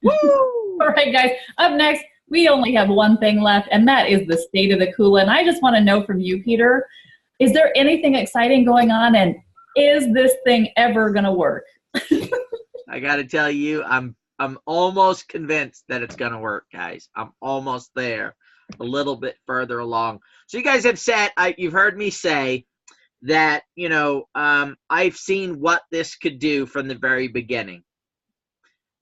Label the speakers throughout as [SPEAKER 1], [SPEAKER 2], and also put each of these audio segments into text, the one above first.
[SPEAKER 1] Woo!
[SPEAKER 2] All right, guys, up next, we only have one thing left, and that is the state of the kula. And I just want to know from you, Peter, is there anything exciting going on, and is this thing ever going to work?
[SPEAKER 1] I got to tell you, I'm almost convinced that it's going to work, guys. I'm almost there, a little bit further along. So you guys have said, you've heard me say that, I've seen what this could do from the very beginning.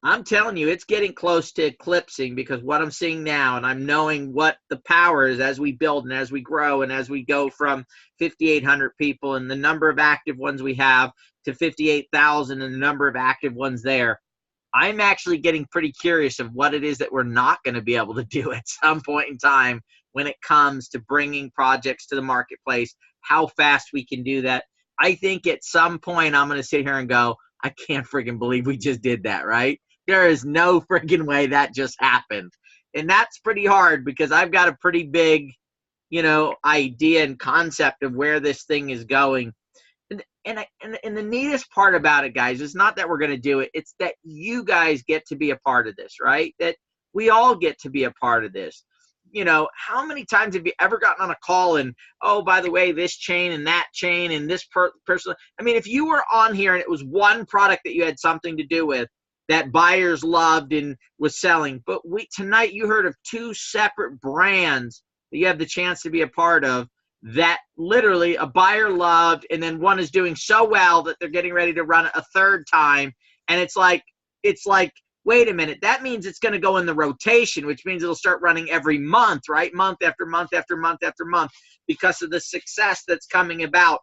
[SPEAKER 1] I'm telling you, it's getting close to eclipsing, because what I'm seeing now, and I'm knowing what the power is as we build and as we grow and as we go from 5,800 people and the number of active ones we have to 58,000 and the number of active ones there. I'm actually getting pretty curious of what it is that we're not going to be able to do at some point in time when it comes to bringing projects to the marketplace, how fast we can do that. I think at some point I'm going to sit here and go, I can't freaking believe we just did that, right? There is no freaking way that just happened. And that's pretty hard, because I've got a pretty big, idea and concept of where this thing is going. And the neatest part about it, guys, is not that we're going to do it. It's that you guys get to be a part of this, right? That we all get to be a part of this. How many times have you ever gotten on a call and, oh, by the way, this chain and that chain and this person? I mean, if you were on here and it was one product that you had something to do with that buyers loved and was selling, but tonight you heard of two separate brands that you have the chance to be a part of that literally a buyer loved, and then one is doing so well that they're getting ready to run it a third time. And it's like, wait a minute, that means it's going to go in the rotation, which means it'll start running every month, right? Month after month after month after month, because of the success that's coming about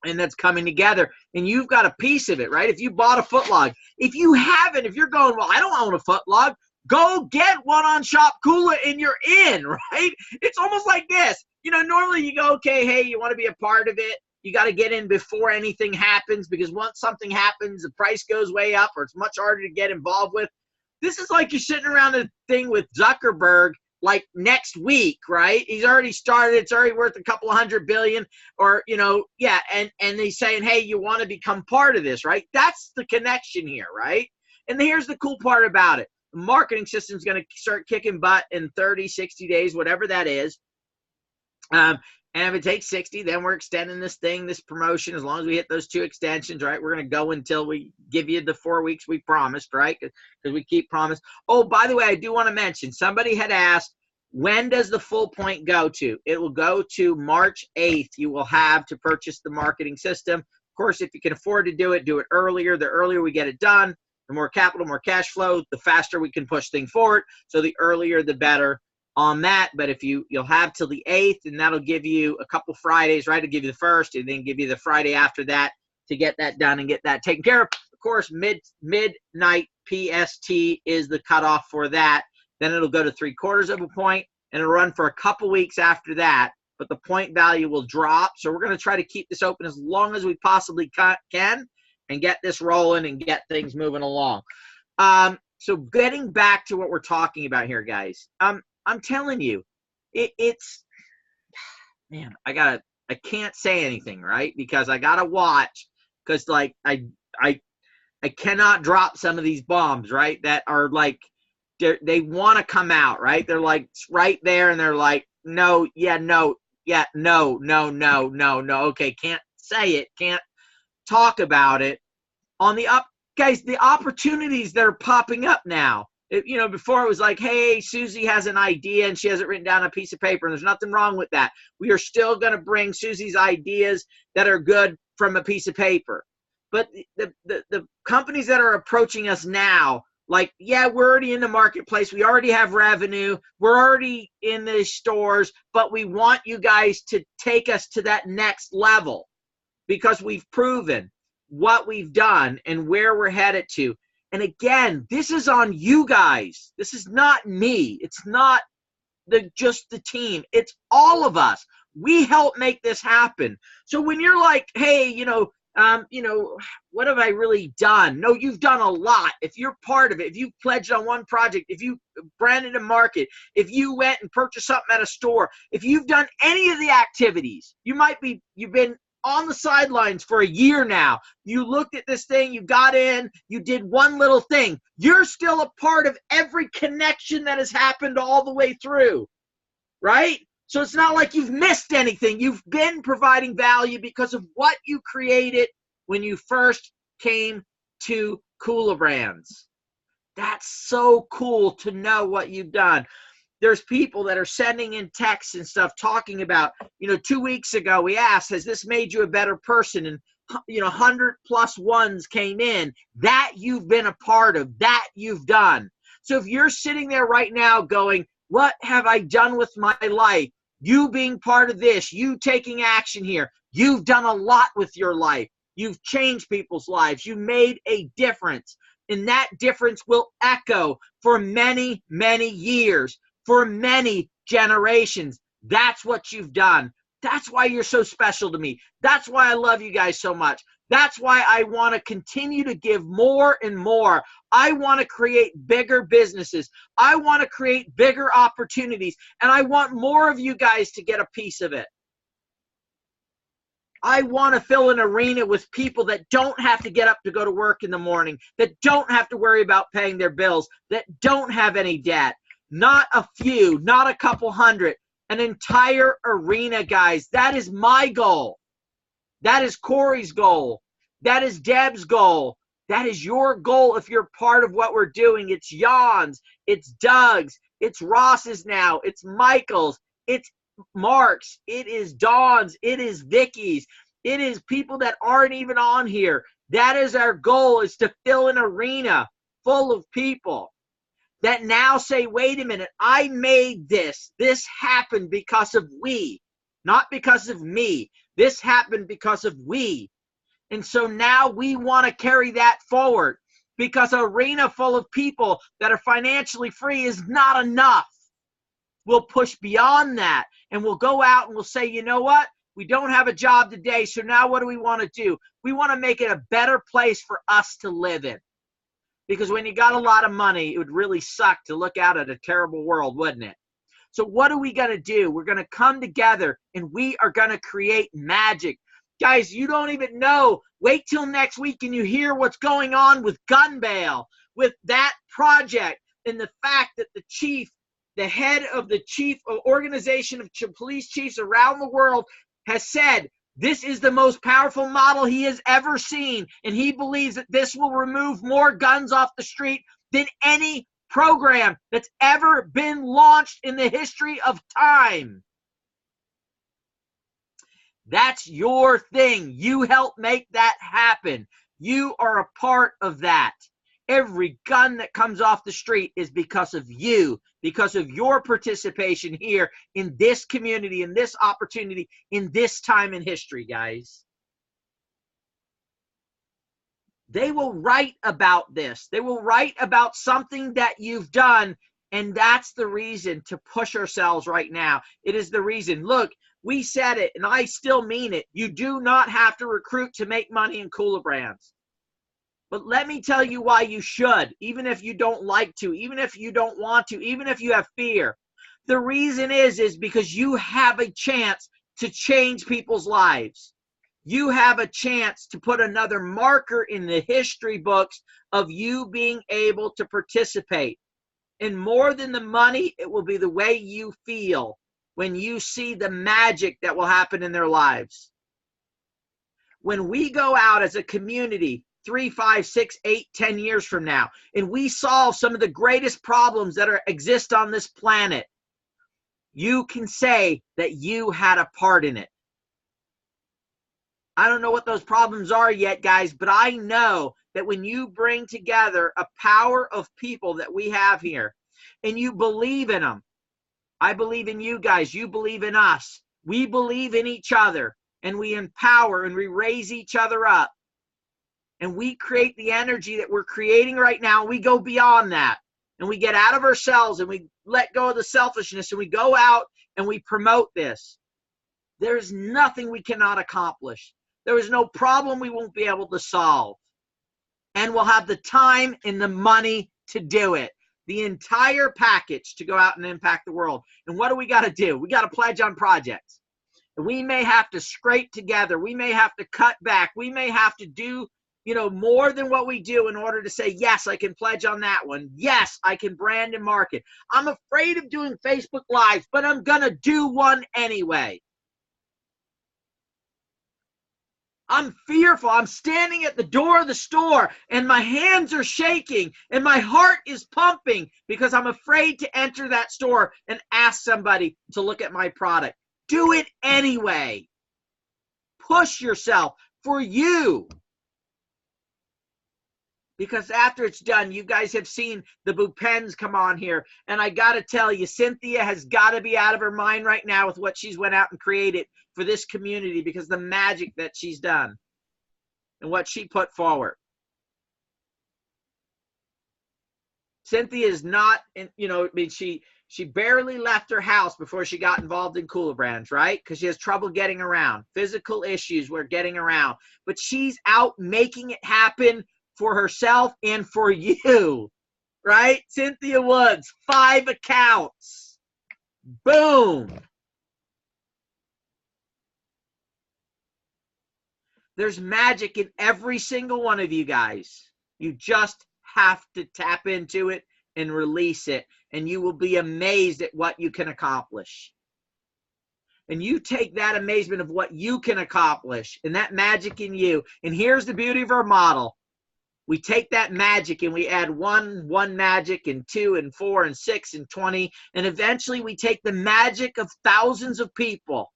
[SPEAKER 1] and that's coming together. And you've got a piece of it, right? If you bought a footlog, if you haven't, if you're going, well, I don't own a footlog, go get one on Shop Kula and you're in, right? It's almost like this. Normally you go, okay, hey, you want to be a part of it. You got to get in before anything happens, because once something happens, the price goes way up or it's much harder to get involved with. This is like you're sitting around a thing with Zuckerberg like next week, right? He's already started. It's already worth a couple of $100 billion, or, and he's saying, hey, you want to become part of this, right? That's the connection here, right? And here's the cool part about it. The marketing system is going to start kicking butt in 30, 60 days, whatever that is. And if it takes 60, then we're extending this promotion, as long as we hit those 2 extensions, right? We're going to go until we give you the 4 weeks we promised, right? Because we keep promise. Oh, by the way, I do want to mention, somebody had asked, when does the full point go to? It will go to March 8th. You will have to purchase the marketing system. Of course, if you can afford to do it earlier. The earlier we get it done, the more capital, more cash flow, the faster we can push things forward. So the earlier, the better on that. But if you'll have till the 8th, and that'll give you a couple Fridays, right? It'll give you the 1st and then give you the Friday after that to get that done and get that taken care of. Of course, midnight PST is the cutoff for that. Then it'll go to 3/4 of a point, and it'll run for a couple weeks after that, but the point value will drop. So we're going to try to keep this open as long as we possibly can and get this rolling and get things moving along. So getting back to what we're talking about here, guys, I'm telling you, it's, man, I can't say anything, right? Because I got to watch, because like I cannot drop some of these bombs, right? That are like, they want to come out, right? They're like right there, and they're like, no, yeah, no, yeah, no, no, no, no, no. Okay, can't say it, can't talk about it. On the up, guys, the opportunities that are popping up now. Before it was like, hey, Susie has an idea and she has it written down on a piece of paper, and there's nothing wrong with that. We are still going to bring Susie's ideas that are good from a piece of paper. But the companies that are approaching us now, like, yeah, we're already in the marketplace. We already have revenue. We're already in the stores, but we want you guys to take us to that next level, because we've proven what we've done and where we're headed to. And again, this is on you guys. This is not me. It's not just the team. It's all of us. We help make this happen. So when you're like, hey, what have I really done? No, you've done a lot. If you're part of it, if you pledged on one project, if you branded a market, if you went and purchased something at a store, if you've done any of the activities, you've been on the sidelines for a year now. You looked at this thing, you got in, you did one little thing. You're still a part of every connection that has happened all the way through, right? So it's not like you've missed anything. You've been providing value because of what you created when you first came to Kula Brands. That's so cool to know what you've done. There's people that are sending in texts and stuff talking about, 2 weeks ago we asked, has this made you a better person? And 100 plus ones came in. That you've been a part of, that you've done. So if you're sitting there right now going, what have I done with my life? You being part of this, you taking action here, you've done a lot with your life. You've changed people's lives. You made a difference. And that difference will echo for many, many years, for many generations. That's what you've done. That's why you're so special to me. That's why I love you guys so much. That's why I want to continue to give more and more. I want to create bigger businesses. I want to create bigger opportunities. And I want more of you guys to get a piece of it. I want to fill an arena with people that don't have to get up to go to work in the morning, that don't have to worry about paying their bills, that don't have any debt. Not a few, not a couple hundred, an entire arena, guys. That is my goal. That is Corey's goal. That is Deb's goal. That is your goal if you're part of what we're doing. It's Jan's, it's Doug's, it's Ross's now, it's Michael's, it's Mark's, it is Dawn's, it is Vicky's, it is people that aren't even on here. That is our goal, is to fill an arena full of people that now say, wait a minute, I made this. This happened because of we, not because of me. This happened because of we. And so now we want to carry that forward, because an arena full of people that are financially free is not enough. We'll push beyond that, and we'll go out and we'll say, you know what? We don't have a job today, so now what do we want to do? We want to make it a better place for us to live in. Because when you got a lot of money, it would really suck to look out at a terrible world, wouldn't it? So what are we going to do? We're going to come together, and we are going to create magic. Guys, you don't even know. Wait till next week and you hear what's going on with gun bail, with that project, and the fact that the chief, the head of the chief organization of police chiefs around the world, has said this is the most powerful model he has ever seen, and he believes that this will remove more guns off the street than any program that's ever been launched in the history of time. That's your thing. You help make that happen. You are a part of that. Every gun that comes off the street is because of you, because of your participation here in this community, in this opportunity, in this time in history, guys. They will write about this. They will write about something that you've done, and that's the reason to push ourselves right now. It is the reason. Look, we said it, and I still mean it. You do not have to recruit to make money in Kula Brands. But let me tell you why you should, even if you don't like to, even if you don't want to, even if you have fear. The reason is because you have a chance to change people's lives. You have a chance to put another marker in the history books of you being able to participate. And more than the money, it will be the way you feel when you see the magic that will happen in their lives. When we go out as a community 3, 5, 6, 8, 10 years from now, and we solve some of the greatest problems that exist on this planet, you can say that you had a part in it. I don't know what those problems are yet, guys, but I know that when you bring together a power of people that we have here, and you believe in them, I believe in you guys, you believe in us, we believe in each other, and we empower and we raise each other up, and we create the energy that we're creating right now. We go beyond that, and we get out of ourselves, and we let go of the selfishness, and we go out and we promote this. There's nothing we cannot accomplish. There is no problem we won't be able to solve. And we'll have the time and the money to do it. The entire package to go out and impact the world. And what do we got to do? We got to pledge on projects. We may have to scrape together. We may have to cut back. We may have to do, more than what we do in order to say, yes, I can pledge on that one. Yes, I can brand and market. I'm afraid of doing Facebook Lives, but I'm going to do one anyway. I'm fearful. I'm standing at the door of the store and my hands are shaking and my heart is pumping because I'm afraid to enter that store and ask somebody to look at my product. Do it anyway. Push yourself for you. Because after it's done, you guys have seen the Bupens come on here. And I got to tell you, Cynthia has got to be out of her mind right now with what she's went out and created for this community because the magic that she's done and what she put forward. Cynthia is not, she barely left her house before she got involved in Kula Brands, right? Because she has trouble getting around. Physical issues with getting around. But she's out making it happen for herself and for you, right? Cynthia Woods, 5 accounts. Boom. There's magic in every single one of you guys. You just have to tap into it and release it, and you will be amazed at what you can accomplish. And you take that amazement of what you can accomplish and that magic in you. And here's the beauty of our model. We take that magic and we add one magic and 2 and 4 and 6 and 20. And eventually we take the magic of thousands of people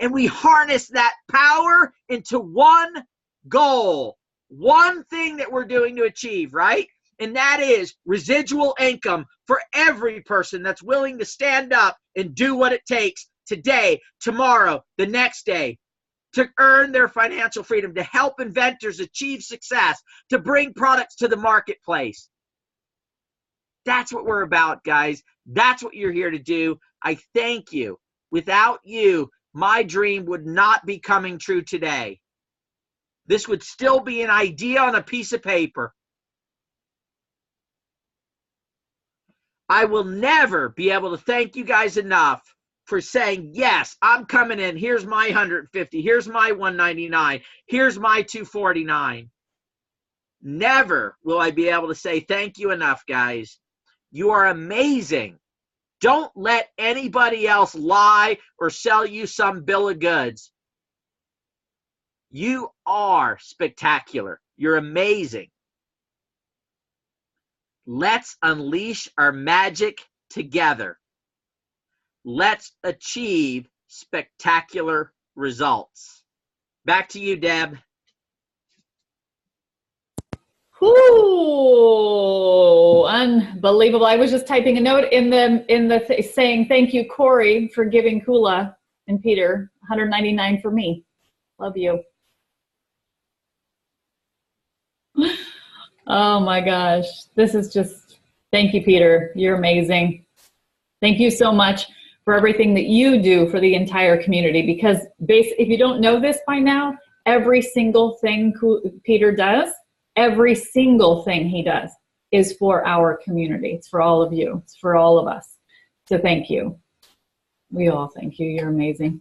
[SPEAKER 1] and we harness that power into one goal, one thing that we're doing to achieve, right? And that is residual income for every person that's willing to stand up and do what it takes today, tomorrow, the next day, to earn their financial freedom, to help inventors achieve success, to bring products to the marketplace. That's what we're about, guys. That's what you're here to do. I thank you. Without you, my dream would not be coming true today. This would still be an idea on a piece of paper. I will never be able to thank you guys enough for saying, yes, I'm coming in. Here's my 150. Here's my 199. Here's my 249. Never will I be able to say thank you enough, guys. You are amazing. Don't let anybody else lie or sell you some bill of goods. You are spectacular. You're amazing. Let's unleash our magic together. Let's achieve spectacular results. Back to you, Deb.
[SPEAKER 2] Ooh, unbelievable. I was just typing a note in the saying thank you, Corey, for giving Kula and Peter $199 for me. Love you. Oh my gosh. This is just, thank you, Peter. You're amazing. Thank you so much for everything that you do for the entire community, because if you don't know this by now, every single thing Peter does, every single thing he does is for our community. It's for all of you. It's for all of us. So thank you. We all thank you. You're amazing.